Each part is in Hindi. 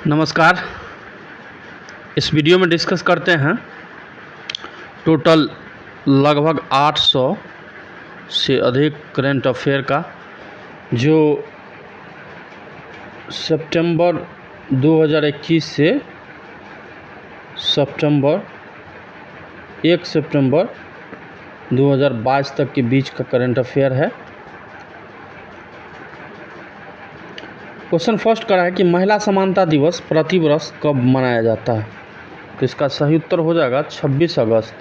नमस्कार। इस वीडियो में डिस्कस करते हैं टोटल लगभग 800 से अधिक करंट अफेयर का, जो सितंबर 2021 से 1 सितंबर 2022 तक के बीच का करंट अफेयर है। क्वेश्चन फर्स्ट का है कि महिला समानता दिवस प्रतिवर्ष कब मनाया जाता है। तो इसका सही उत्तर हो जाएगा 26 अगस्त।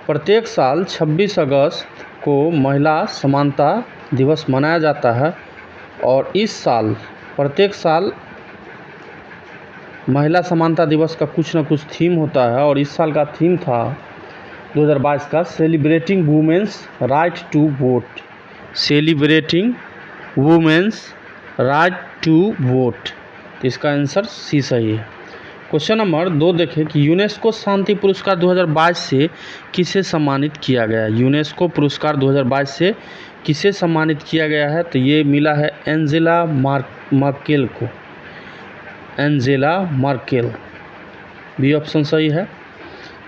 प्रत्येक साल 26 अगस्त को महिला समानता दिवस मनाया जाता है और इस साल प्रत्येक साल महिला समानता दिवस का कुछ न कुछ थीम होता है और इस साल का थीम था 2022 का celebrating women's right to vote. Celebrating women's right to vote. तो इसका आंसर सी सही है। क्वेश्चन नंबर 2 देखें कि यूनेस्को शांति पुरस्कार 2022 से किसे सम्मानित किया गया है। यूनेस्को पुरस्कार 2022 से किसे सम्मानित किया गया है। तो ये मिला है एंजेला मर्केल को। एंजेला मर्केल, बी ऑप्शन सही है।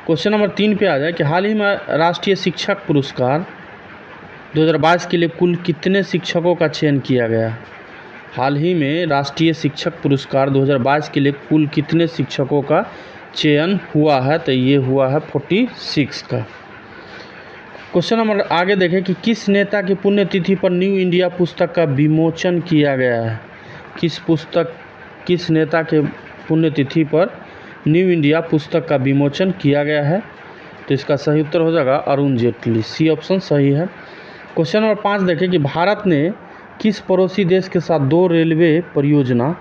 क्वेश्चन नंबर 3 पे आ जाए कि हाल ही में राष्ट्रीय शिक्षक पुरस्कार 2022 के लिए कुल कितने शिक्षकों का चयन किया गया। हाल ही में राष्ट्रीय शिक्षक पुरस्कार 2022 के लिए कुल कितने शिक्षकों का चयन हुआ है। तो ये हुआ है 46 का। क्वेश्चन नंबर आगे देखें कि किस नेता की पुण्यतिथि पर न्यू इंडिया पुस्तक का विमोचन किया गया है। किस नेता के पुण्यतिथि पर न्यू इंडिया पुस्तक का विमोचन किया गया है। तो इसका सही उत्तर हो जाएगा अरुण जेटली, सी ऑप्शन सही है। क्वेश्चन नंबर 5 देखें कि भारत ने किस पड़ोसी देश के साथ 2 रेलवे परियोजनाओं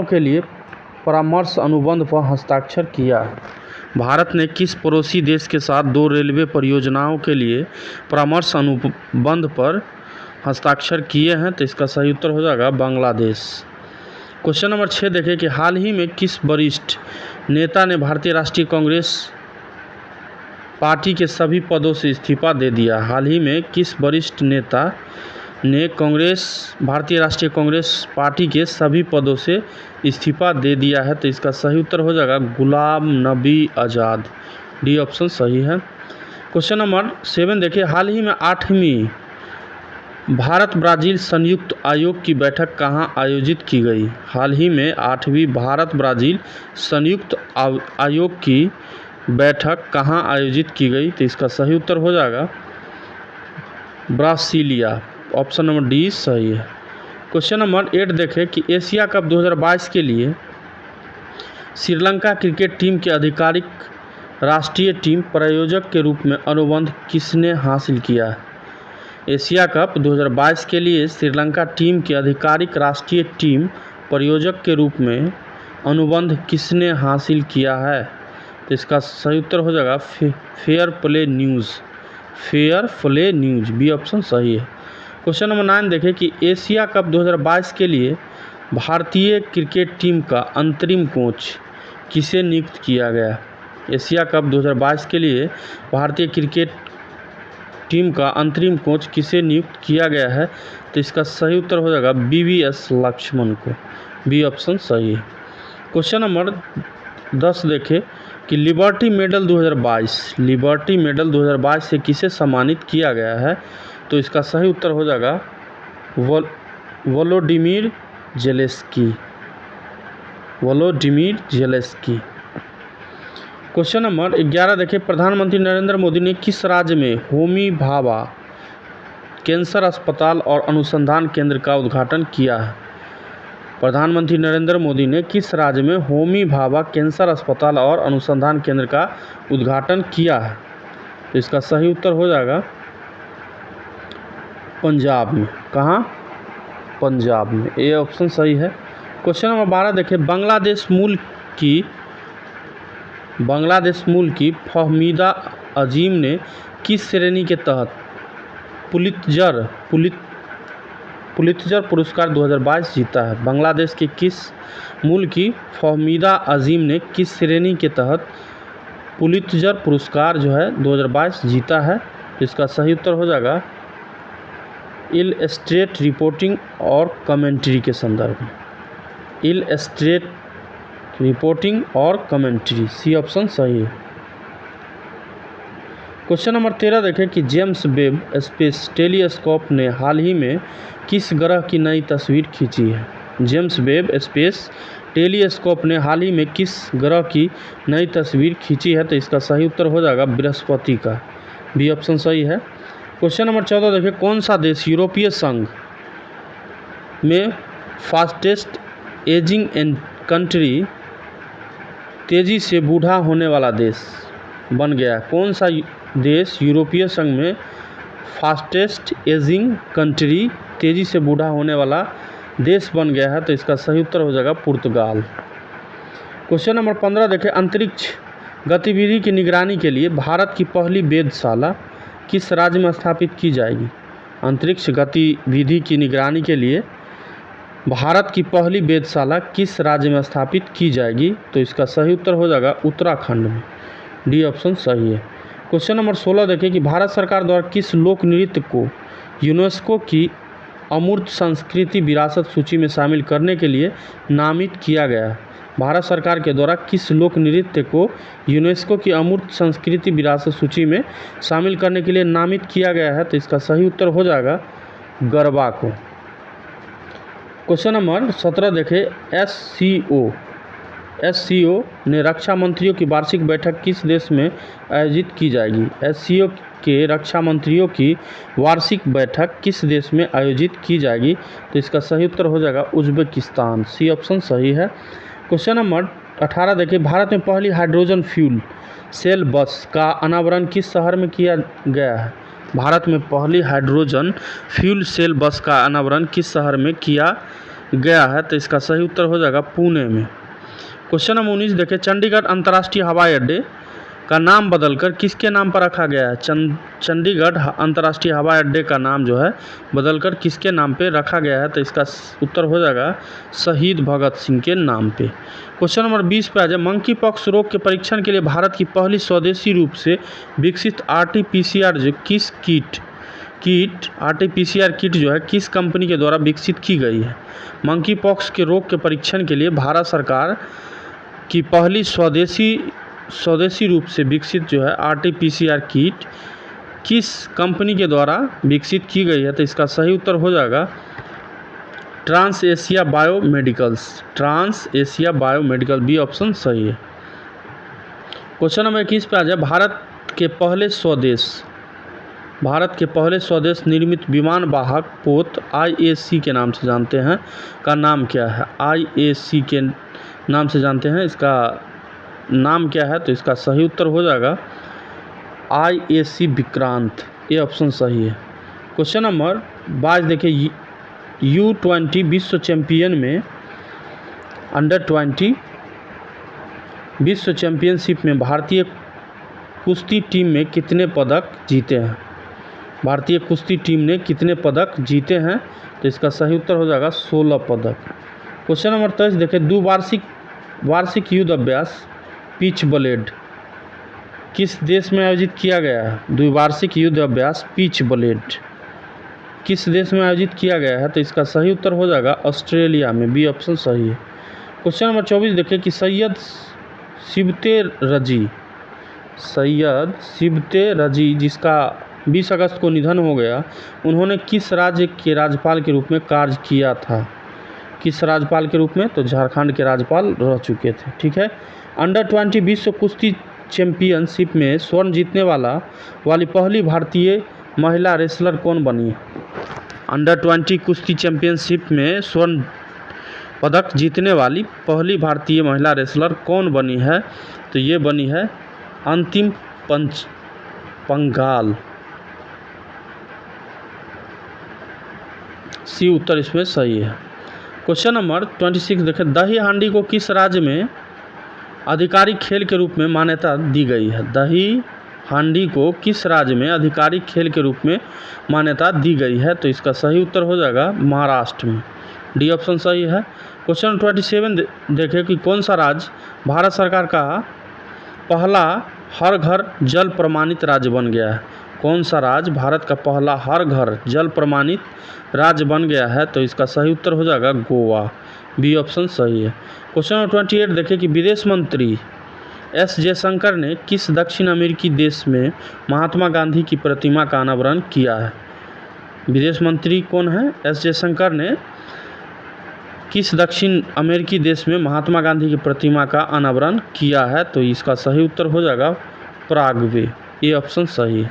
के लिए परामर्श अनुबंध पर हस्ताक्षर किया। भारत ने किस पड़ोसी देश के साथ 2 रेलवे परियोजनाओं के लिए परामर्श अनुबंध पर हस्ताक्षर किए हैं। तो इसका सही उत्तर हो जाएगा बांग्लादेश। क्वेश्चन नंबर 6 देखें कि हाल ही में किस वरिष्ठ नेता ने भारतीय राष्ट्रीय कांग्रेस पार्टी के सभी पदों से इस्तीफा दे दिया। हाल ही में किस वरिष्ठ नेता ने भारतीय राष्ट्रीय कांग्रेस पार्टी के सभी पदों से इस्तीफा दे दिया है। तो इसका सही उत्तर हो जाएगा गुलाम नबी आज़ाद, डी ऑप्शन सही है। क्वेश्चन नंबर 7 देखिए, हाल ही में 8वीं भारत ब्राज़ील संयुक्त आयोग की बैठक कहाँ आयोजित की गई। हाल ही में 8वीं भारत ब्राज़ील संयुक्त आयोग की बैठक कहाँ आयोजित की गई। तो इसका सही उत्तर हो जाएगा ब्रासीलिया, ऑप्शन नंबर डी सही है। क्वेश्चन नंबर 8 देखें कि एशिया कप 2022 के लिए श्रीलंका क्रिकेट टीम के आधिकारिक राष्ट्रीय टीम प्रायोजक के रूप में अनुबंध किसने हासिल किया है। एशिया कप 2022 के लिए श्रीलंका टीम के आधिकारिक राष्ट्रीय टीम प्रायोजक के रूप में अनुबंध किसने हासिल किया है। तो इसका सही उत्तर हो जाएगा fair play news, B option सही है। क्वेश्चन नंबर 9 देखें कि एशिया कप 2022 के लिए भारतीय क्रिकेट टीम का अंतरिम कोच किसे नियुक्त किया गया। एशिया कप 2022 के लिए भारतीय क्रिकेट टीम का अंतरिम कोच किसे नियुक्त किया गया है। तो इसका सही उत्तर हो जाएगा BVS लक्ष्मण को, बी ऑप्शन सही है। क्वेश्चन नंबर 10 देखें कि लिबर्टी मेडल 2022 से किसे सम्मानित किया गया है। तो इसका सही उत्तर हो जाएगा वोलोडिमिर जेलेस्की। क्वेश्चन नंबर 11 देखिए, प्रधानमंत्री नरेंद्र मोदी ने किस राज्य में होमी भाभा कैंसर अस्पताल और अनुसंधान केंद्र का उद्घाटन किया है। प्रधानमंत्री नरेंद्र मोदी ने किस राज्य में होमी भाभा कैंसर अस्पताल और अनुसंधान केंद्र का उद्घाटन किया है। तो इसका सही उत्तर हो जाएगा पंजाब में। कहाँ? पंजाब में, ए ऑप्शन सही है। क्वेश्चन नंबर 12 देखें, बांग्लादेश मूल की फहमीदा अजीम ने किस श्रेणी के तहत पुलित्जर पुरस्कार 2022 जीता है। बांग्लादेश के किस मूल की फहमीदा अजीम ने किस श्रेणी के तहत पुलित्जर पुरस्कार जो है 2022 जीता है। तो इसका सही उत्तर हो जाएगा इलस्ट्रेट रिपोर्टिंग और कमेंट्री के संदर्भ में, इलस्ट्रेट रिपोर्टिंग और कमेंट्री, सी ऑप्शन सही है। क्वेश्चन नंबर 13 देखें कि जेम्स वेब स्पेस टेलीस्कोप ने हाल ही में किस ग्रह की नई तस्वीर खींची है। जेम्स वेब स्पेस टेलीस्कोप ने हाल ही में किस ग्रह की नई तस्वीर खींची है, तो इसका सही उत्तर हो जाएगा बृहस्पति का, बी ऑप्शन सही है। क्वेश्चन नंबर 14 देखिए, कौन सा देश यूरोपीय संघ में फास्टेस्ट एजिंग कंट्री, तेज़ी से बूढ़ा होने वाला देश बन गया है। कौन सा देश यूरोपीय संघ में फास्टेस्ट एजिंग कंट्री, तेज़ी से बूढ़ा होने वाला देश बन गया है, तो इसका सही उत्तर हो जाएगा पुर्तगाल। क्वेश्चन नंबर 15 देखें, अंतरिक्ष गतिविधि की निगरानी के लिए भारत की पहली वेधशाला किस राज्य में स्थापित की जाएगी। अंतरिक्ष गतिविधि की निगरानी के लिए भारत की पहली वेधशाला किस राज्य में स्थापित की जाएगी, तो इसका सही उत्तर हो जाएगा उत्तराखंड में, डी ऑप्शन सही है। क्वेश्चन नंबर 16 देखें कि भारत सरकार द्वारा किस लोक नृत्य को यूनेस्को की अमूर्त संस्कृति विरासत सूची में शामिल करने के लिए नामित किया गया है। भारत सरकार के द्वारा किस लोक नृत्य को यूनेस्को की अमूर्त संस्कृति विरासत सूची में शामिल करने के लिए नामित किया गया है, तो इसका सही उत्तर हो जाएगा गरबा को। क्वेश्चन नंबर 17 देखें, एससीओ ने रक्षा मंत्रियों की वार्षिक बैठक किस देश में आयोजित की जाएगी। एससीओ के रक्षा मंत्रियों की वार्षिक बैठक किस देश में आयोजित की जाएगी, तो इसका सही उत्तर हो जाएगा उज्बेकिस्तान, सी ऑप्शन सही है। क्वेश्चन नंबर 18 देखिए, भारत में पहली हाइड्रोजन फ्यूल सेल बस का अनावरण किस शहर में किया गया है। भारत में पहली हाइड्रोजन फ्यूल सेल बस का अनावरण किस शहर में किया गया है, तो इसका सही उत्तर हो जाएगा पुणे में। क्वेश्चन नंबर 19 देखें, चंडीगढ़ अंतर्राष्ट्रीय हवाई अड्डे का नाम बदलकर किसके नाम पर रखा गया है। चंडीगढ़ अंतर्राष्ट्रीय हवाई अड्डे का नाम जो है बदलकर किसके नाम पे रखा गया है, तो इसका उत्तर हो जाएगा शहीद भगत सिंह के नाम पे। क्वेश्चन नंबर 20 पे आ जाए, मंकी पॉक्स रोग के परीक्षण के लिए भारत की पहली स्वदेशी रूप से विकसित आरटीपीसीआर जो किस आरटीपीसीआर किट जो है किस कंपनी के द्वारा विकसित की गई है। मंकी पॉक्स के रोग के परीक्षण के लिए भारत सरकार की पहली स्वदेशी रूप से विकसित जो है आरटीपीसीआर किट किस कंपनी के द्वारा विकसित की गई है, तो इसका सही उत्तर हो जाएगा trans Asia biomedical, B option सही है। क्वेश्चन नंबर 21 पे आ जाए, भारत के पहले स्वदेश निर्मित विमान वाहक पोत आईएसी के नाम से जानते हैं का नाम क्या है। आईएसी के नाम से जानते हैं, इसका नाम क्या है, तो इसका सही उत्तर हो जाएगा आईएसी विक्रांत, ये ऑप्शन सही है। क्वेश्चन नंबर 22 देखिए, U20 विश्व चैंपियन में अंडर 20 विश्व चैंपियनशिप में भारतीय कुश्ती टीम में कितने पदक जीते हैं। भारतीय कुश्ती टीम ने कितने पदक जीते हैं, तो इसका सही उत्तर हो जाएगा 16 पदक। क्वेश्चन नंबर 23 देखें, वार्षिक युद्ध अभ्यास पिच ब्लेड किस देश में आयोजित किया गया है। द्विवार्षिक युद्ध अभ्यास पिच ब्लेड किस देश में आयोजित किया गया है, तो इसका सही उत्तर हो जाएगा ऑस्ट्रेलिया में, बी ऑप्शन सही है। क्वेश्चन नंबर 24 देखिए कि सैयद सिबते रजी जिसका 20 अगस्त को निधन हो गया, उन्होंने किस राज्य के राज्यपाल के रूप में कार्य किया था। किस राज्यपाल के रूप में, तो झारखंड के राज्यपाल रह चुके थे, ठीक है। अंडर 20 विश्व कुश्ती चैंपियनशिप में स्वर्ण जीतने वाली पहली भारतीय महिला रेसलर कौन बनी। अंडर 20 कुश्ती चैंपियनशिप में स्वर्ण पदक जीतने वाली पहली भारतीय महिला रेसलर कौन बनी है, तो ये बनी है अंतिम पंघाल, सी उत्तर इसमें सही है। क्वेश्चन नंबर 26 देखें, दही हांडी को किस राज्य में आधिकारिक खेल के रूप में मान्यता दी गई है। दही हांडी को किस राज्य में आधिकारिक खेल के रूप में मान्यता दी गई है, तो इसका सही उत्तर हो जाएगा महाराष्ट्र में, डी ऑप्शन सही है। क्वेश्चन 27 देखें कि कौन सा राज्य भारत सरकार का पहला हर घर जल प्रमाणित राज्य बन गया है। कौन सा राज्य भारत का पहला हर घर जल प्रमाणित राज्य बन गया है? तो इसका सही उत्तर हो जाएगा गोवा, बी ऑप्शन सही है। क्वेश्चन नंबर 28 देखिए कि विदेश मंत्री एस जयशंकर ने किस दक्षिण अमेरिकी देश में महात्मा गांधी की प्रतिमा का अनावरण किया है? विदेश मंत्री कौन है? एस जयशंकर ने किस दक्षिण अमेरिकी देश में महात्मा गांधी की प्रतिमा का अनावरण किया है? तो इसका सही उत्तर हो जाएगा पराग्वे, ये ऑप्शन सही है।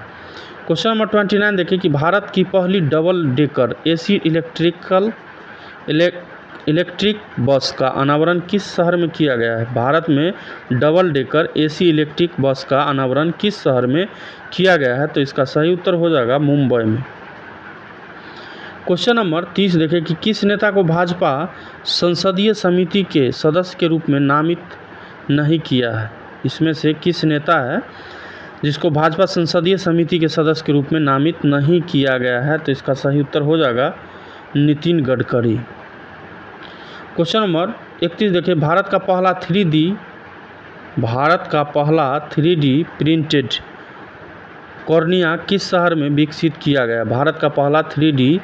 क्वेश्चन नंबर 29 देखिए कि भारत की पहली double decker AC electric bus का अनावरण किस शहर में किया गया है? भारत में double decker AC electric bus का अनावरण किस शहर में किया गया है? तो इसका सही उत्तर हो जाएगा मुंबई में। क्वेश्चन नंबर 30 देखें कि किस नेता को भाजपा संसदीय समिति के सदस्य के रूप में नामित नहीं किया है? इसमें से किस नेता है जिसको भाजपा संसदीय समिति के सदस्य के रूप में नामित नहीं किया गया है? तो इसका सही उत्तर हो जाएगा नितिन गडकरी। क्वेश्चन नंबर 31 देखिए भारत का पहला 3D प्रिंटेड कॉर्निया किस शहर में विकसित किया गया? भारत का पहला 3D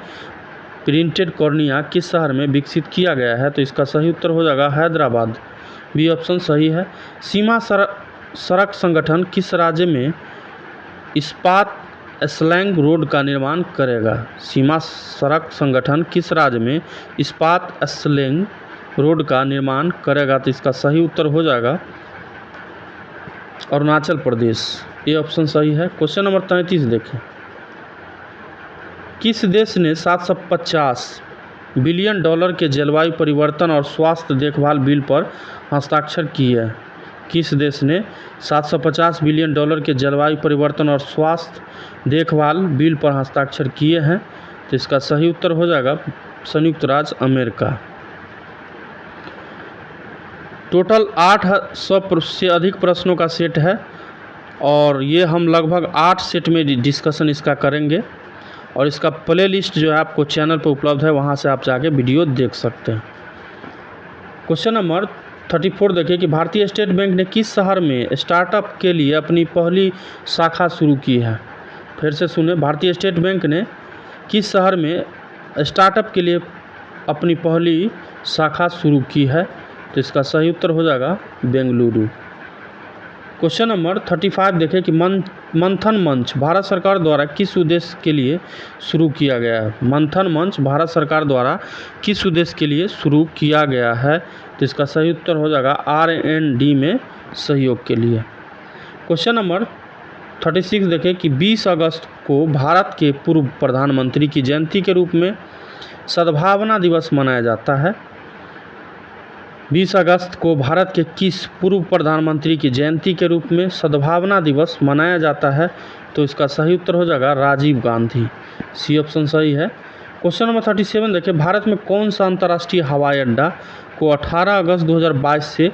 प्रिंटेड कॉर्निया किस शहर में विकसित किया गया है? तो इसका सही उत्तर हो जाएगा हैदराबाद, बी ऑप्शन सही है। सीमा सड़क संगठन किस राज्य में इस्पात स्लैंग रोड का निर्माण करेगा? सीमा सड़क संगठन किस राज्य में इस्पात स्लैंग रोड का निर्माण करेगा? तो इसका सही उत्तर हो जाएगा अरुणाचल प्रदेश, ये ऑप्शन सही है। क्वेश्चन नंबर 33 देखें, किस देश ने 750 बिलियन डॉलर के जलवायु परिवर्तन और स्वास्थ्य देखभाल बिल पर हस्ताक्षर किए हैं? किस देश ने 750 बिलियन डॉलर के जलवायु परिवर्तन और स्वास्थ्य देखभाल बिल पर हस्ताक्षर किए हैं? तो इसका सही उत्तर हो जाएगा संयुक्त राज्य अमेरिका। टोटल 800 से अधिक प्रश्नों का सेट है और ये हम लगभग 8 सेट में डिस्कशन इसका करेंगे और इसका प्ले लिस्ट जो है आपको चैनल पर उपलब्ध है, वहाँ से आप जाके वीडियो देख सकते हैं। क्वेश्चन नंबर 34 देखिए कि भारतीय स्टेट बैंक ने किस शहर में स्टार्टअप के लिए अपनी पहली शाखा शुरू की है? फिर से सुने, भारतीय स्टेट बैंक ने किस शहर में स्टार्टअप के लिए अपनी पहली शाखा शुरू की है? तो इसका सही उत्तर हो जाएगा बेंगलुरु। क्वेश्चन नंबर 35 देखें कि मंथन मंच भारत सरकार द्वारा किस उद्देश्य के लिए शुरू किया गया है? मंथन मंच भारत सरकार द्वारा किस उद्देश्य के लिए शुरू किया गया है? तो इसका सही उत्तर हो जाएगा R&D में सहयोग के लिए। क्वेश्चन नंबर 36 देखें कि 20 अगस्त को भारत के पूर्व प्रधानमंत्री की जयंती के रूप में सद्भावना दिवस मनाया जाता है। 20 अगस्त को भारत के किस पूर्व प्रधानमंत्री की जयंती के रूप में सद्भावना दिवस मनाया जाता है? तो इसका सही उत्तर हो जाएगा राजीव गांधी, सी ऑप्शन सही है। क्वेश्चन नंबर 37 देखिए भारत में कौन सा अंतर्राष्ट्रीय हवाई अड्डा को 18 अगस्त 2022 से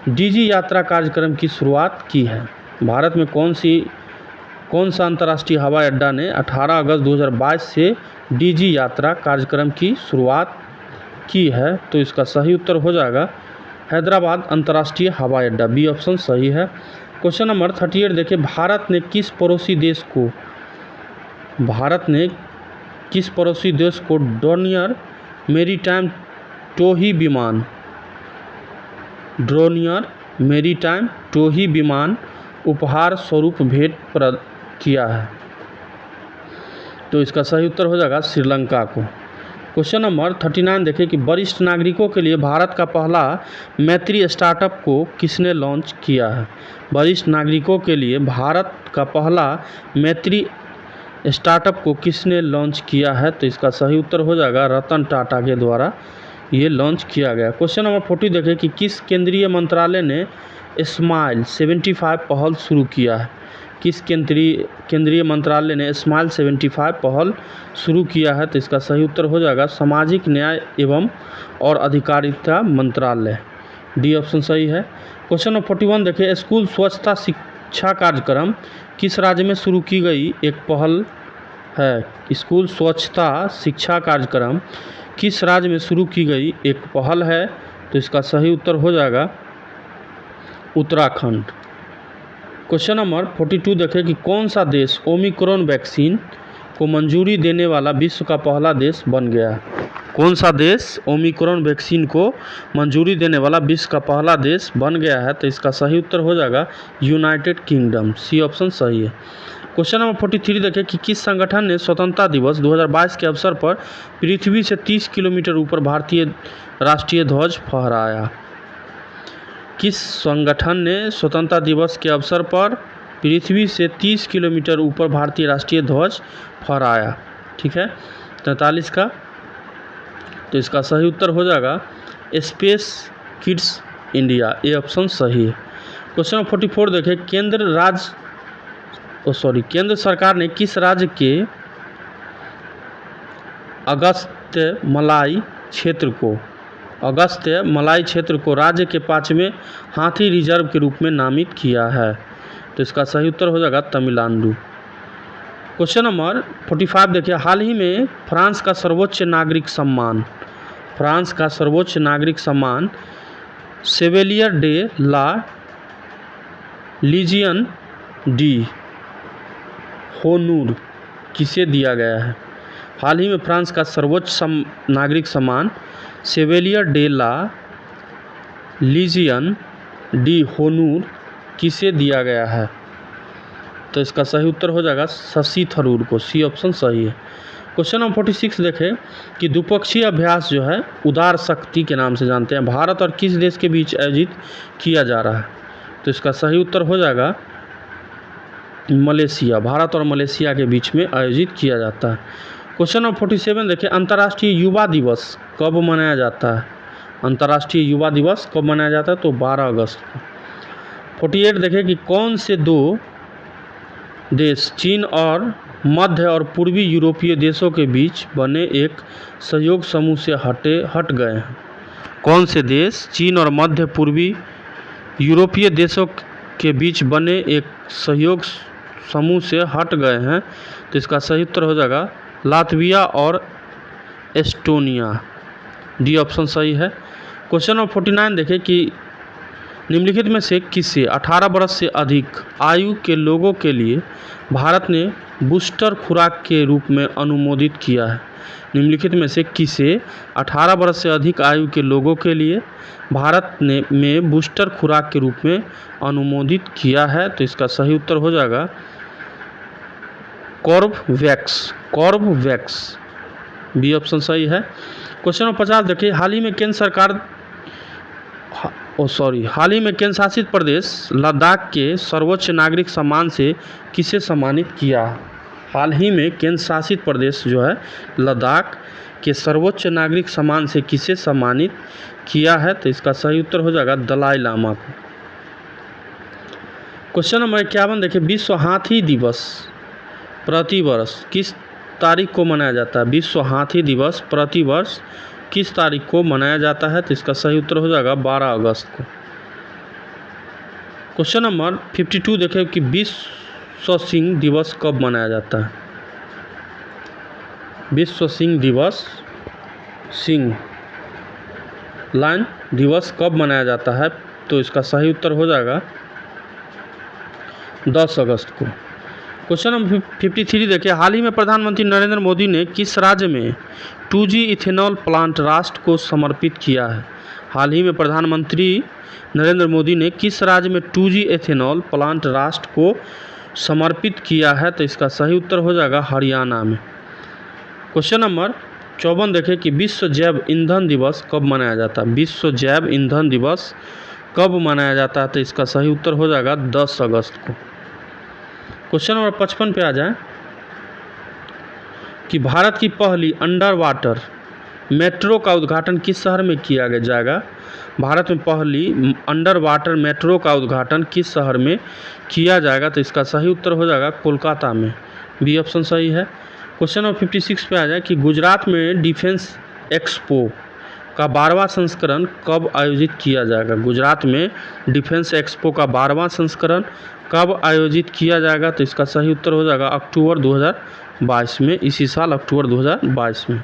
डीजी यात्रा कार्यक्रम की शुरुआत की है? भारत में कौन सा अंतर्राष्ट्रीय हवाई अड्डा ने 18 अगस्त 2022 से डीजी यात्रा कार्यक्रम की शुरुआत की है? तो इसका सही उत्तर हो जाएगा हैदराबाद अंतर्राष्ट्रीय हवाई अड्डा, बी ऑप्शन सही है। क्वेश्चन नंबर 38 देखिए भारत ने किस पड़ोसी देश को डोनियर मेरीटाइम टोही विमान उपहार स्वरूप भेंट प्रदान किया है? तो इसका सही उत्तर हो जाएगा श्रीलंका को। क्वेश्चन नंबर 39 देखें कि वरिष्ठ नागरिकों के लिए भारत का पहला मैत्री स्टार्टअप को किसने लॉन्च किया है? वरिष्ठ नागरिकों के लिए भारत का पहला मैत्री स्टार्टअप को किसने लॉन्च किया है? तो इसका सही उत्तर हो जाएगा रतन टाटा के द्वारा ये लॉन्च किया गया। क्वेश्चन नंबर 40 देखें कि किस केंद्रीय मंत्रालय ने स्माइल 75 पहल शुरू किया है? किस केंद्रीय मंत्रालय ने स्माइल 75 पहल शुरू किया है? तो इसका सही उत्तर हो जाएगा सामाजिक न्याय एवं और अधिकारिता मंत्रालय, डी ऑप्शन सही है। क्वेश्चन नंबर 41 देखिए स्कूल स्वच्छता शिक्षा कार्यक्रम किस राज्य में शुरू की गई एक पहल है? स्कूल स्वच्छता शिक्षा कार्यक्रम किस राज्य में शुरू की गई एक पहल है? तो इसका सही उत्तर हो जाएगा उत्तराखंड। क्वेश्चन नंबर 42 देखें कि कौन सा देश ओमिक्रॉन वैक्सीन को मंजूरी देने वाला विश्व का पहला देश बन गया। कौन सा देश ओमिक्रॉन वैक्सीन को मंजूरी देने वाला विश्व का पहला देश बन गया है, तो इसका सही उत्तर हो जाएगा यूनाइटेड किंगडम, सी ऑप्शन सही है। क्वेश्चन नंबर 43 देखें कि किस संगठन ने स्वतंत्रता दिवस 2022 के अवसर पर पृथ्वी से 30 किलोमीटर ऊपर भारतीय राष्ट्रीय ध्वज फहराया। किस संगठन ने स्वतंत्रता दिवस के अवसर पर पृथ्वी से 30 किलोमीटर ऊपर भारतीय राष्ट्रीय ध्वज फहराया। ठीक है, 43 का, तो इसका सही उत्तर हो जाएगा space kids India, A option सही है। क्वेश्चन नंबर 44 देखें केंद्र सरकार ने किस राज्य के अगस्त्य मलाई क्षेत्र को राज्य के 5वें हाथी रिजर्व के रूप में नामित किया है, तो इसका सही उत्तर हो जाएगा तमिलनाडु। क्वेश्चन नंबर 45 देखिए, हाल ही में फ्रांस का सर्वोच्च नागरिक सम्मान Chevalier de la Legion D होनूर किसे दिया गया है। हाल ही में फ्रांस का सर्वोच्च नागरिक सम्मान Chevalier de la Legion D होनूर किसे दिया गया है, तो इसका सही उत्तर हो जाएगा शशि थरूर को, सी ऑप्शन सही है। क्वेश्चन नंबर 46 देखें कि द्विपक्षीय अभ्यास जो है उदार शक्ति के नाम से जानते हैं, भारत और किस देश के बीच आयोजित किया जा रहा है, तो इसका सही उत्तर हो जाएगा मलेशिया, भारत और मलेशिया के बीच में आयोजित किया जाता है। क्वेश्चन नंबर 47 देखें, अंतर्राष्ट्रीय युवा दिवस कब मनाया जाता है। अंतर्राष्ट्रीय युवा दिवस कब मनाया जाता है, तो 12 अगस्त को। 48 देखें कि कौन से दो देश चीन और मध्य और पूर्वी यूरोपीय देशों के बीच बने एक सहयोग समूह से हट गए हैं। कौन से देश चीन और मध्य पूर्वी यूरोपीय देशों के बीच बने एक सहयोग समूह से हट गए हैं, तो इसका सही उत्तर हो जाएगा लातविया और एस्टोनिया, डी ऑप्शन सही है। क्वेश्चन नंबर 49 देखें कि निम्नलिखित में से किसे 18 वर्ष से अधिक आयु के लोगों के लिए भारत ने बूस्टर खुराक के रूप में अनुमोदित किया है। निम्नलिखित में से किसे 18 वर्ष से अधिक आयु के लोगों के लिए भारत ने में बूस्टर खुराक के रूप में अनुमोदित किया है, तो इसका सही उत्तर हो जाएगा कॉर्बवैक्स, बी ऑप्शन सही है। क्वेश्चन नंबर 50 देखिए, हाल ही में केंद्र शासित प्रदेश लद्दाख के सर्वोच्च नागरिक सम्मान से किसे सम्मानित किया। हाल ही में केंद्र शासित प्रदेश जो है लद्दाख के सर्वोच्च नागरिक सम्मान से किसे सम्मानित किया है, तो इसका सही उत्तर हो जाएगा दलाई लामा को। क्वेश्चन नंबर 51 देखिए, विश्व हाथी दिवस प्रतिवर्ष किस तारीख को मनाया जाता है। विश्व हाथी दिवस प्रतिवर्ष किस तारीख को मनाया जाता है, तो इसका सही उत्तर हो जाएगा 12 अगस्त को। क्वेश्चन नंबर 52 देखें कि विश्व सिंह दिवस कब मनाया जाता है। विश्व सिंह लायन दिवस कब मनाया जाता है, तो इसका सही उत्तर हो जाएगा 10 अगस्त को। क्वेश्चन नंबर 53 देखिए, हाल ही में प्रधानमंत्री नरेंद्र मोदी ने किस राज्य में 2G इथेनॉल प्लांट राष्ट्र को समर्पित किया है। हाल ही में प्रधानमंत्री नरेंद्र मोदी ने किस राज्य में 2G इथेनॉल प्लांट राष्ट्र को समर्पित किया है, तो इसका सही उत्तर हो जाएगा हरियाणा में। क्वेश्चन नंबर 54 देखें कि विश्व जैव ईंधन दिवस कब मनाया जाता है। विश्व जैव ईंधन दिवस कब मनाया जाता है, तो इसका सही उत्तर हो जाएगा 10 अगस्त को। क्वेश्चन नंबर 55 पे आ जाए कि भारत की पहली अंडर वाटर मेट्रो का उद्घाटन किस शहर में किया जाएगा। भारत में पहली अंडर वाटर मेट्रो का उद्घाटन किस शहर में किया जाएगा, तो इसका सही उत्तर हो जाएगा कोलकाता में, बी ऑप्शन सही है। क्वेश्चन नंबर 56 पे आ जाए कि गुजरात में डिफेंस एक्सपो का 12वां संस्करण कब आयोजित किया जाएगा। गुजरात में डिफेंस एक्सपो का 12वां संस्करण कब आयोजित किया जाएगा, तो इसका सही उत्तर हो जाएगा अक्टूबर 2022 में, इसी साल अक्टूबर 2022 में।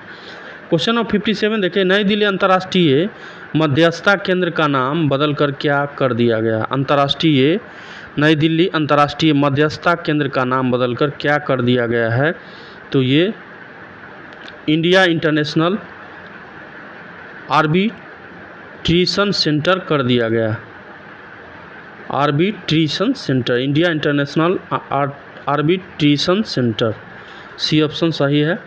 क्वेश्चन नंबर 57 देखिए, नई दिल्ली अंतर्राष्ट्रीय मध्यस्थता केंद्र का नाम बदलकर क्या कर दिया गया? नई दिल्ली अंतर्राष्ट्रीय मध्यस्थता केंद्र का नाम बदलकर क्या कर दिया गया है? तो ये इंडिया इंटरनेशनल आर्बिट्रेशन सेंटर कर दिया गया। Arbitration centre, India international arbitration centre, C option सही है।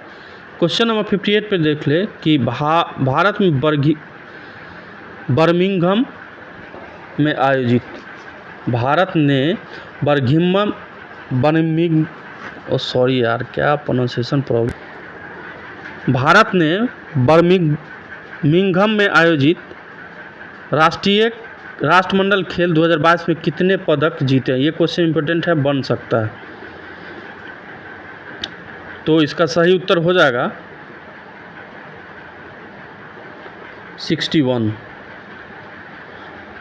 क्वेश्चन नंबर 58 पे देख ले कि भारत में बर्मिंघम में आयोजित, भारत ने भारत ने बर्मिंघम में आयोजित राष्ट्रमंडल खेल 2022 में कितने पदक जीते? ये क्वेश्चन इंपॉर्टेंट है, बन सकता है। तो इसका सही उत्तर हो जाएगा 61।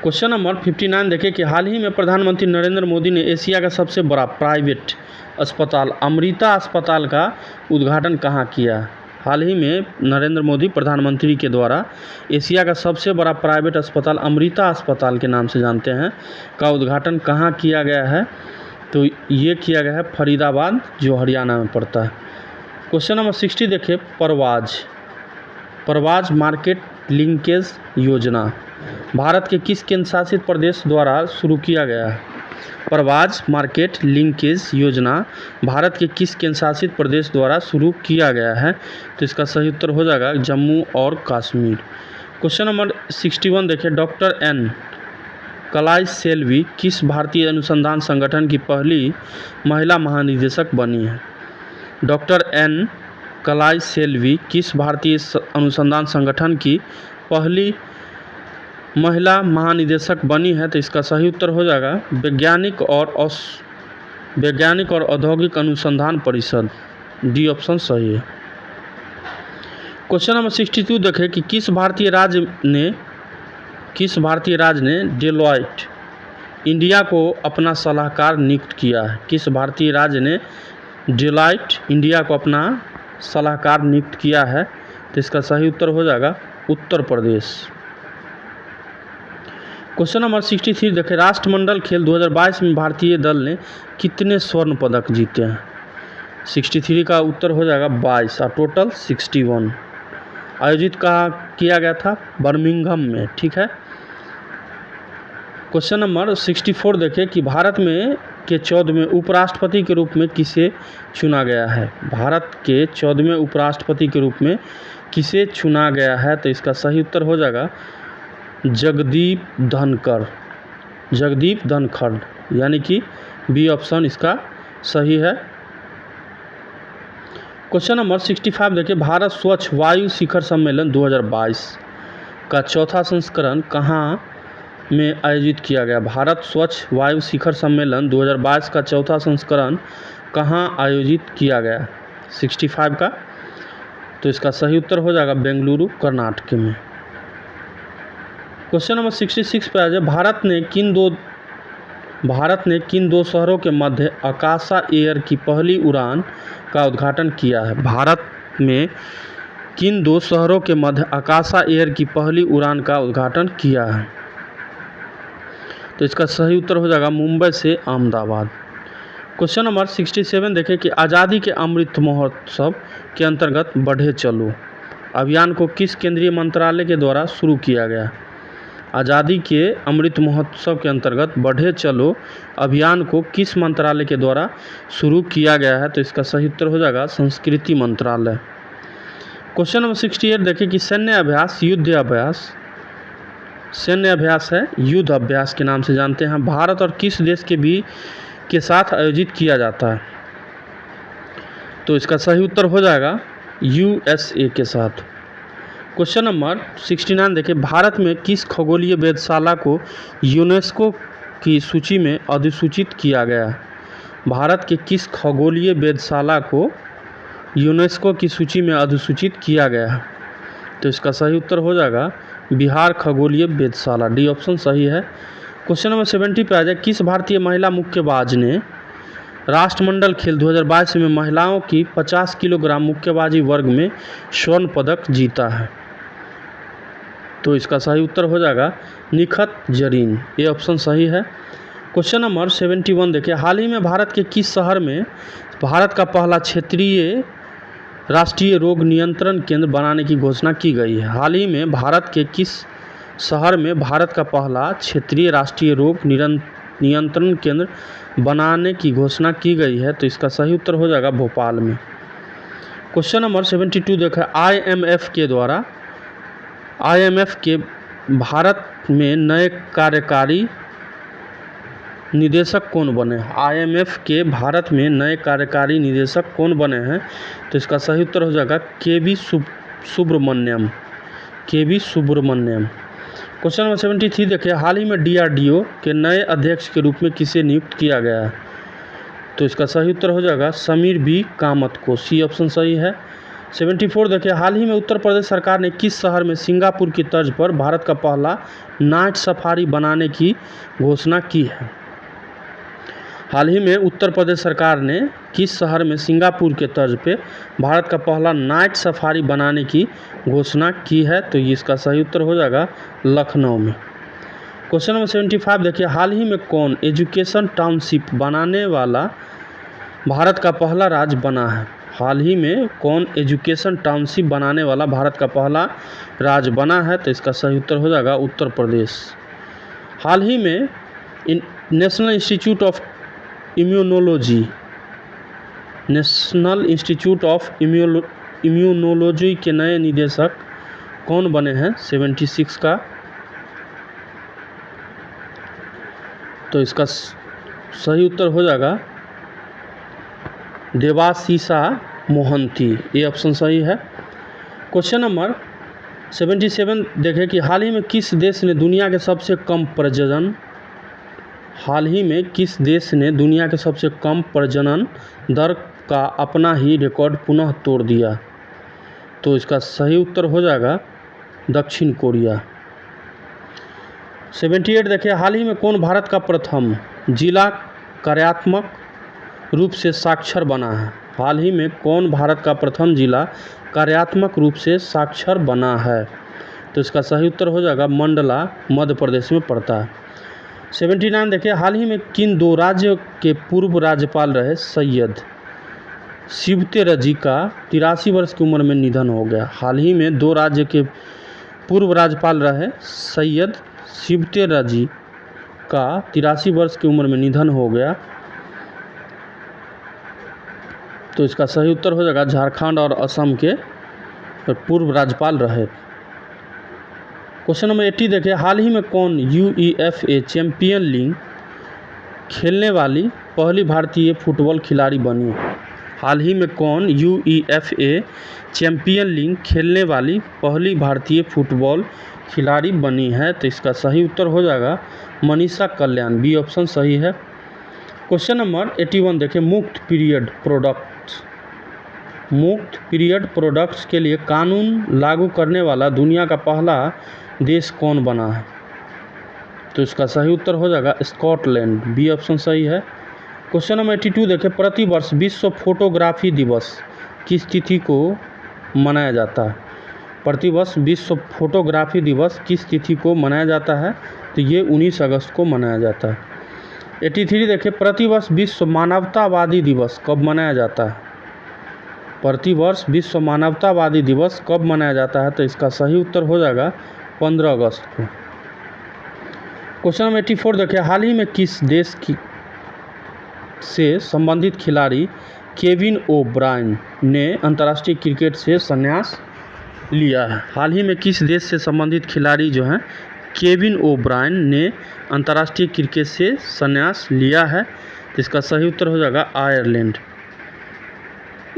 क्वेश्चन नंबर 59 देखिए कि हाल ही में प्रधानमंत्री नरेंद्र मोदी ने एशिया का सबसे बड़ा प्राइवेट अस्पताल अमृता अस्पताल का उद्घाटन कहाँ किया? हाल ही में नरेंद्र मोदी प्रधानमंत्री के द्वारा एशिया का सबसे बड़ा प्राइवेट अस्पताल अमृता अस्पताल के नाम से जानते हैं का उद्घाटन कहाँ किया गया है? तो ये किया गया है फरीदाबाद, जो हरियाणा में पड़ता है। क्वेश्चन नंबर 60 देखिए, परवाज मार्केट लिंकेज योजना भारत के किस केंद्र शासित प्रदेश द्वारा शुरू किया गया है? परवाज मार्केट लिंकेज योजना भारत के किस केंद्र शासित प्रदेश द्वारा शुरू किया गया है? तो इसका सही उत्तर हो जाएगा जम्मू और कश्मीर। क्वेश्चन नंबर 61 देखिए, डॉक्टर एन कलाई सेल्वी किस भारतीय अनुसंधान संगठन की पहली महिला महानिदेशक बनी है? डॉक्टर एन कलाई सेल्वी किस भारतीय अनुसंधान संगठन की पहली महिला महानिदेशक बनी है? तो इसका सही उत्तर हो जाएगा वैज्ञानिक और औद्योगिक अनुसंधान परिषद, डी ऑप्शन सही है। क्वेश्चन नंबर 62 देखें कि किस भारतीय राज्य ने डेलॉयट इंडिया को अपना सलाहकार नियुक्त किया है? किस भारतीय राज्य ने डेलॉयट इंडिया को अपना सलाहकार नियुक्त किया है? तो इसका सही उत्तर हो जाएगा उत्तर प्रदेश। क्वेश्चन नंबर 63 देखें, राष्ट्रमंडल खेल 2022 में भारतीय दल ने कितने स्वर्ण पदक जीते हैं? 63 का उत्तर हो जाएगा 22 और टोटल 61। आयोजित कहाँ किया गया था? बर्मिंघम में, ठीक है। क्वेश्चन नंबर 64 देखें कि भारत में के 14वें उपराष्ट्रपति के रूप में किसे चुना गया है? भारत के 14वें उपराष्ट्रपति के रूप में किसे चुना गया है? तो इसका सही उत्तर हो जाएगा जगदीप धनखड़, यानी कि बी ऑप्शन इसका सही है। क्वेश्चन नंबर 65 देखिए, भारत स्वच्छ वायु शिखर सम्मेलन 2022 का चौथा संस्करण कहाँ में आयोजित किया गया? भारत स्वच्छ वायु शिखर सम्मेलन 2022 का चौथा संस्करण कहाँ आयोजित किया गया? 65 का, तो इसका सही उत्तर हो जाएगा बेंगलुरु, कर्नाटक में। क्वेश्चन नंबर 66 पे आ जाए, भारत ने किन दो शहरों के मध्य आकाशा एयर की पहली उड़ान का उद्घाटन किया है? भारत में किन दो शहरों के मध्य आकाशा एयर की पहली उड़ान का उद्घाटन किया है? तो इसका सही उत्तर हो जाएगा मुंबई से अहमदाबाद। क्वेश्चन नंबर 67 देखें कि आज़ादी के अमृत महोत्सव के अंतर्गत बढ़े चलो अभियान को किस केंद्रीय मंत्रालय के द्वारा शुरू किया गया? आज़ादी के अमृत महोत्सव के अंतर्गत बढ़े चलो अभियान को किस मंत्रालय के द्वारा शुरू किया गया है? तो इसका सही उत्तर हो जाएगा संस्कृति मंत्रालय। क्वेश्चन नंबर 68 देखें कि सैन्य अभ्यास है, युद्ध अभ्यास के नाम से जानते हैं, भारत और किस देश के साथ आयोजित किया जाता है? तो इसका सही उत्तर हो जाएगा USA के साथ। क्वेश्चन नंबर 69 देखिए, भारत में किस खगोलीय वेधशाला को यूनेस्को की सूची में अधिसूचित किया गया? भारत के किस खगोलीय वेधशाला को यूनेस्को की सूची में अधिसूचित किया गया? तो इसका सही उत्तर हो जाएगा बिहार खगोलीय वेधशाला, डी ऑप्शन सही है। क्वेश्चन नंबर 70 पे आ जाए, किस भारतीय महिला मुक्केबाज ने राष्ट्रमंडल खेल 2022 में महिलाओं की 50 किलोग्राम मुक्केबाजी वर्ग में स्वर्ण पदक जीता है? तो इसका सही उत्तर हो जाएगा निखत जरीन, ये ऑप्शन सही है। क्वेश्चन नंबर 71 देखिए, हाल ही में भारत के किस शहर में भारत का पहला क्षेत्रीय राष्ट्रीय रोग नियंत्रण केंद्र बनाने की घोषणा की गई है? हाल ही में भारत के किस शहर में भारत का पहला क्षेत्रीय राष्ट्रीय रोग नियंत्रण केंद्र बनाने की घोषणा की गई है? तो इसका सही उत्तर हो जाएगा भोपाल में। क्वेश्चन नंबर 72 देखें, आईएमएफ के भारत में नए कार्यकारी निदेशक कौन बने? आईएमएफ के भारत में नए कार्यकारी निदेशक कौन बने हैं? तो इसका सही उत्तर हो जाएगा केवी सुब्रमण्यम। क्वेश्चन नंबर 73 देखिए, हाल ही में डीआरडीओ के नए अध्यक्ष के रूप में किसे नियुक्त किया गया है? तो इसका सही उत्तर हो जाएगा समीर बी कामत को, सी ऑप्शन सही है। 74 देखिए, हाल ही में उत्तर प्रदेश सरकार ने किस शहर में सिंगापुर की तर्ज पर भारत का पहला नाइट सफारी बनाने की घोषणा की है? हाल ही में उत्तर प्रदेश सरकार ने किस शहर में सिंगापुर के तर्ज पे भारत का पहला नाइट सफारी बनाने की घोषणा की है? तो इसका सही उत्तर हो जाएगा लखनऊ में। क्वेश्चन नंबर 75 देखिए, हाल ही में कौन एजुकेशन टाउनशिप बनाने वाला भारत का पहला राज्य बना है? हाल ही में कौन एजुकेशन टाउनशिप बनाने वाला भारत का पहला राज्य बना है? तो इसका सही उत्तर हो जाएगा उत्तर प्रदेश। हाल ही में नेशनल इंस्टीट्यूट ऑफ इम्यूनोलॉजी के नए निदेशक कौन बने हैं 76 का? तो इसका सही उत्तर हो जाएगा देवाशीषा मोहंती, ये ऑप्शन सही है। क्वेश्चन नंबर 77 देखें कि हाल ही में किस देश ने दुनिया के सबसे कम प्रजनन दर का अपना ही रिकॉर्ड पुनः तोड़ दिया? तो इसका सही उत्तर हो जाएगा दक्षिण कोरिया। 78 देखिए, हाल ही में कौन भारत का प्रथम जिला कार्यात्मक रूप से साक्षर बना है? हाल ही में कौन भारत का प्रथम जिला कार्यात्मक रूप से साक्षर बना है? तो इसका सही उत्तर हो जाएगा मंडला, मध्य प्रदेश में पड़ता है। 79 देखिए, हाल ही में किन दो राज्यों के पूर्व राज्यपाल रहे सैयद शिवतेरजी का 83 वर्ष की उम्र में निधन हो गया? हाल ही में दो राज्य के पूर्व राज्यपाल रहे सैयद शिवतेरजी का 83 वर्ष की उम्र में निधन हो गया। तो इसका सही उत्तर हो जाएगा झारखंड और असम के पूर्व राज्यपाल रहे। क्वेश्चन नंबर 80 देखिए, हाल ही में कौन यूईएफए चैंपियन लीग खेलने वाली पहली भारतीय फुटबॉल खिलाड़ी बनी? हाल ही में कौन यूईएफए चैंपियन लीग खेलने वाली पहली भारतीय फुटबॉल खिलाड़ी बनी है? तो इसका सही उत्तर हो जाएगा मनीषा कल्याण, बी ऑप्शन सही है। क्वेश्चन नंबर 81 देखिए, मुक्त पीरियड प्रोडक्ट्स के लिए कानून लागू करने वाला दुनिया का पहला देश कौन बना है? तो इसका सही उत्तर हो जाएगा स्कॉटलैंड, बी ऑप्शन सही है। क्वेश्चन नंबर 82 देखिए, प्रतिवर्ष विश्व फोटोग्राफी दिवस किस तिथि को मनाया जाता है? प्रतिवर्ष विश्व फोटोग्राफी दिवस किस तिथि को मनाया जाता है? तो ये 19 अगस्त को मनाया जाता है। 83 देखिए, प्रतिवर्ष विश्व मानवतावादी दिवस कब मनाया जाता है? प्रतिवर्ष विश्व मानवतावादी दिवस कब मनाया जाता है? तो इसका सही उत्तर हो जाएगा 15 अगस्त को। क्वेश्चन नंबर 84 देखिए, हाल ही में किस देश से संबंधित खिलाड़ी केविन ओब्रायन ने अंतर्राष्ट्रीय क्रिकेट से संन्यास लिया है? हाल ही में किस देश से संबंधित खिलाड़ी जो हैं केविन ओब्रायन ने अंतर्राष्ट्रीय क्रिकेट से संन्यास लिया है? तो इसका सही उत्तर हो जाएगा आयरलैंड।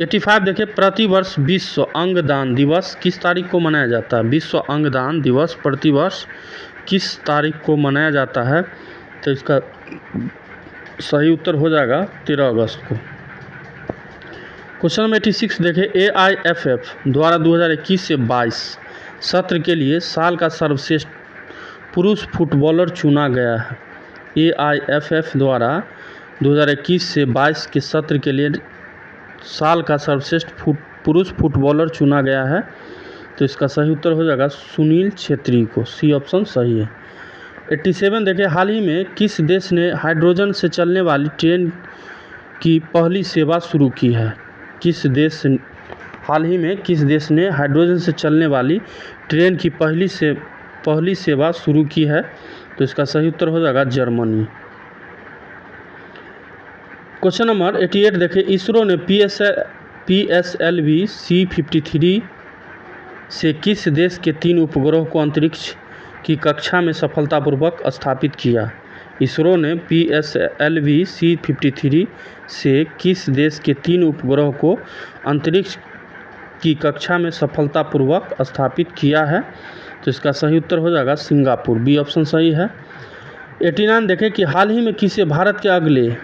85 देखिए, प्रतिवर्ष विश्व अंगदान दिवस किस तारीख को मनाया जाता है? विश्व अंगदान दिवस प्रतिवर्ष किस तारीख को मनाया जाता है? तो इसका सही उत्तर हो जाएगा 13 अगस्त को। क्वेश्चन नंबर 86 देखिए, एआईएफएफ द्वारा 2021 से 22 सत्र के लिए साल का सर्वश्रेष्ठ पुरुष फुटबॉलर चुना गया है। एआईएफएफ द्वारा 2021 से 22 के सत्र के लिए साल का सर्वश्रेष्ठ पुरुष फुटबॉलर चुना गया है। तो इसका सही उत्तर हो जाएगा सुनील छेत्री को, सी ऑप्शन सही है। 87 देखिए, हाल ही में किस देश ने हाइड्रोजन से चलने वाली ट्रेन की पहली सेवा शुरू की है? हाल ही में किस देश ने हाइड्रोजन से चलने वाली ट्रेन की पहली सेवा शुरू की है? तो इसका सही उत्तर हो जाएगा जर्मनी। क्वेश्चन नंबर 88 देखिए, इसरो ने PSLV C-53 से किस देश के 3 उपग्रहों को अंतरिक्ष की कक्षा में सफलतापूर्वक स्थापित किया? इसरो ने PSLV C-53 से किस देश के 3 उपग्रहों को अंतरिक्ष की कक्षा में सफलतापूर्वक स्थापित किया है? तो इसका सही उत्तर हो जाएगा सिंगापुर, बी ऑप्शन सही है। 89 देखें कि हाल ही में किसे भारत के अगले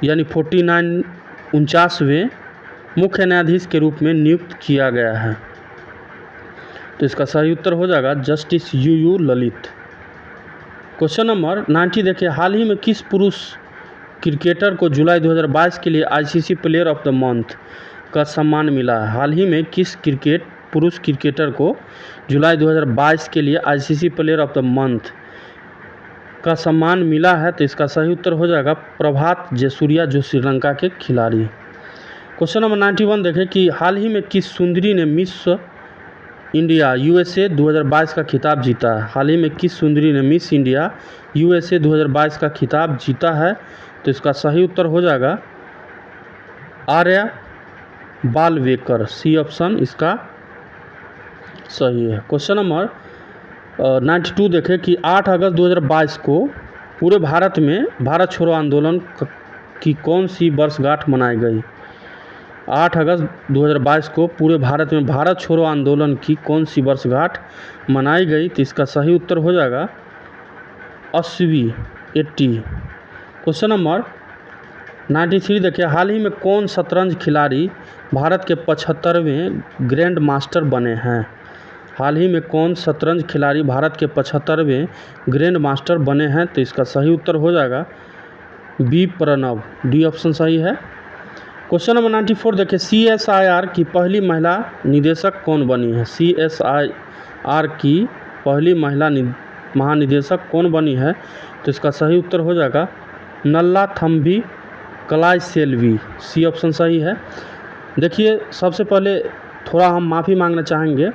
यानी 49वें मुख्य न्यायाधीश के रूप में नियुक्त किया गया है? तो इसका सही उत्तर हो जाएगा justice UU Lalit. Question number 90 देखिए, हाल ही में किस पुरुष क्रिकेटर को जुलाई 2022 के लिए ICC player of the month का सम्मान मिला है? हाल ही में किस पुरुष क्रिकेटर को जुलाई 2022 के लिए ICC player of the month का सम्मान मिला है? तो इसका सही उत्तर हो जाएगा प्रभात जयसूर्या, जो श्रीलंका के खिलाड़ी। क्वेश्चन नंबर 91 देखें कि हाल ही में किस सुंदरी ने मिस इंडिया USA 2022 का खिताब जीता है? हाल ही में किस सुंदरी ने मिस इंडिया USA 2022 का खिताब जीता है? तो इसका सही उत्तर हो जाएगा आर्या बालवेकर, सी ऑप्शन इसका सही है। क्वेश्चन नंबर 92 देखें कि 8 अगस्त 2022 को पूरे भारत में भारत छोड़ो आंदोलन की कौन सी वर्षगांठ मनाई गई? 8 अगस्त 2022 को पूरे भारत में भारत छोड़ो आंदोलन की कौन सी वर्षगांठ मनाई गई? तो इसका सही उत्तर हो जाएगा 80। क्वेश्चन नंबर 93 देखिए, हाल ही में कौन शतरंज खिलाड़ी भारत के 75वें ग्रैंड मास्टर बने हैं? हाल ही में कौन शतरंज खिलाड़ी भारत के 75वें ग्रैंड मास्टर बने हैं? तो इसका सही उत्तर हो जाएगा बी प्रणव, डी ऑप्शन सही है। क्वेश्चन नंबर 94 देखिए, CSIR की पहली महिला निदेशक कौन बनी है? CSIR की पहली महिला महानिदेशक कौन बनी है? तो इसका सही उत्तर हो जाएगा नल्ला थम्बी कलाईसेल्वी, सी ऑप्शन सही है। देखिए, सबसे पहले थोड़ा हम माफ़ी मांगना चाहेंगे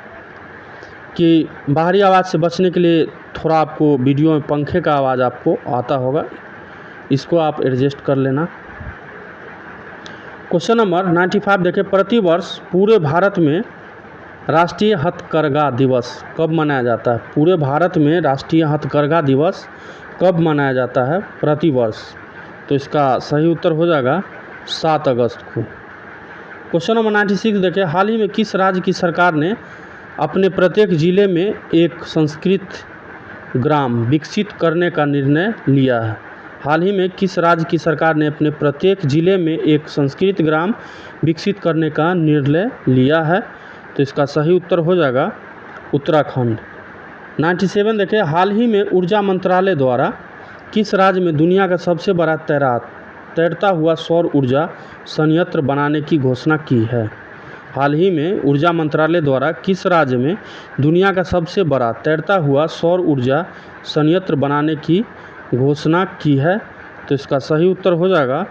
कि बाहरी आवाज़ से बचने के लिए थोड़ा आपको वीडियो में पंखे का आवाज़ आपको आता होगा, इसको आप एडजस्ट कर लेना। क्वेश्चन नंबर 95 देखें, प्रतिवर्ष पूरे भारत में राष्ट्रीय हथकरघा दिवस कब मनाया जाता है? पूरे भारत में राष्ट्रीय हथकरघा दिवस कब मनाया जाता है प्रतिवर्ष? तो इसका सही उत्तर हो जाएगा 7 अगस्त को। क्वेश्चन नंबर 96 देखें, हाल ही में किस राज्य की सरकार ने अपने प्रत्येक जिले में एक संस्कृत ग्राम विकसित करने का निर्णय लिया है? हाल ही में किस राज्य की सरकार ने अपने प्रत्येक जिले में एक संस्कृत ग्राम विकसित करने का निर्णय लिया है? तो इसका सही उत्तर हो जाएगा उत्तराखंड। 97 देखें, हाल ही में ऊर्जा मंत्रालय द्वारा किस राज्य में दुनिया का सबसे बड़ा तैरता हुआ सौर ऊर्जा संयंत्र बनाने की घोषणा की है? हाल ही में ऊर्जा मंत्रालय द्वारा किस राज्य में दुनिया का सबसे बड़ा तैरता हुआ सौर ऊर्जा संयंत्र बनाने की घोषणा की है? तो इसका सही उत्तर हो जाएगा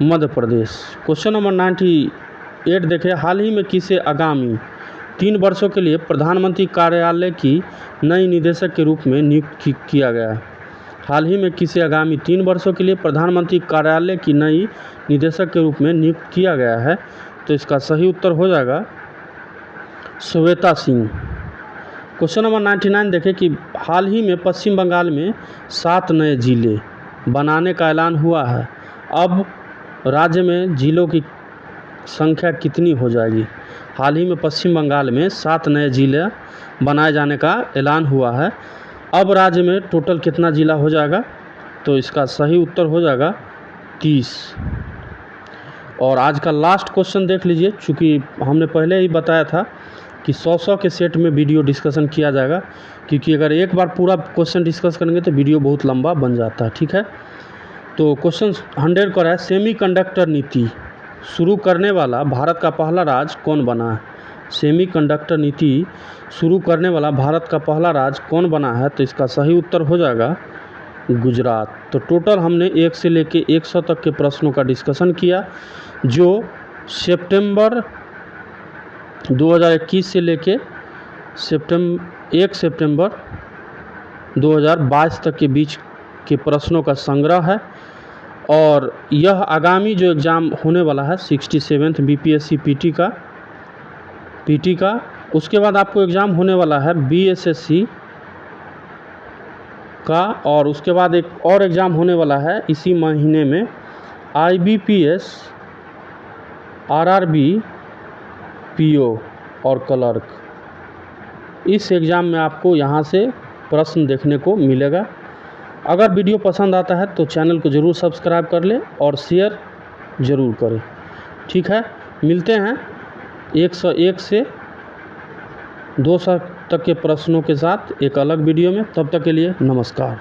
मध्य प्रदेश। क्वेश्चन नंबर 98 देखें, हाल ही में किसे आगामी 3 वर्षों के लिए प्रधानमंत्री कार्यालय की नई निदेशक के रूप में नियुक्त किया गया है? हाल ही में किसे आगामी 3 वर्षों के लिए प्रधानमंत्री कार्यालय की नई निदेशक के रूप में नियुक्त किया गया है? तो इसका सही उत्तर हो जाएगा श्वेता सिंह। क्वेश्चन नंबर 99 देखें कि हाल ही में पश्चिम बंगाल में 7 नए जिले बनाने का ऐलान हुआ है। अब राज्य में जिलों की संख्या कितनी हो जाएगी? हाल ही में पश्चिम बंगाल में 7 नए जिले बनाए जाने का ऐलान हुआ है। अब राज्य में टोटल कितना जिला हो जाएगा? तो इसका सही उत्तर हो जाएगा 30। और आज का लास्ट क्वेश्चन देख लीजिए, चूँकि हमने पहले ही बताया था कि 100 के सेट में वीडियो डिस्कशन किया जाएगा, क्योंकि अगर एक बार पूरा क्वेश्चन डिस्कस करेंगे तो वीडियो बहुत लंबा बन जाता है। ठीक है, तो क्वेश्चन 100 का है सेमीकंडक्टर नीति शुरू करने वाला भारत का पहला राज्य कौन बना है। सेमीकंडक्टर नीति शुरू करने वाला भारत का पहला राज्य कौन बना है, तो इसका सही उत्तर हो जाएगा गुजरात। तो टोटल हमने 1 से लेके 100 तक के प्रश्नों का डिस्कशन किया, जो सितंबर 2021 से लेके 1 सितंबर 2022 तक के बीच के प्रश्नों का संग्रह है। और यह आगामी जो एग्ज़ाम होने वाला है 67th बीपीएससी पीटी का, उसके बाद आपको एग्ज़ाम होने वाला है बीएसएससी का, और उसके बाद एक और एग्ज़ाम होने वाला है इसी महीने में आईबीपीएस, आरआरबी, पीओ और क्लर्क। इस एग्ज़ाम में आपको यहाँ से प्रश्न देखने को मिलेगा। अगर वीडियो पसंद आता है तो चैनल को ज़रूर सब्सक्राइब कर लें और शेयर ज़रूर करें। ठीक है, मिलते हैं 101 से 200 तक के प्रश्नों के साथ एक अलग वीडियो में। तब तक के लिए नमस्कार।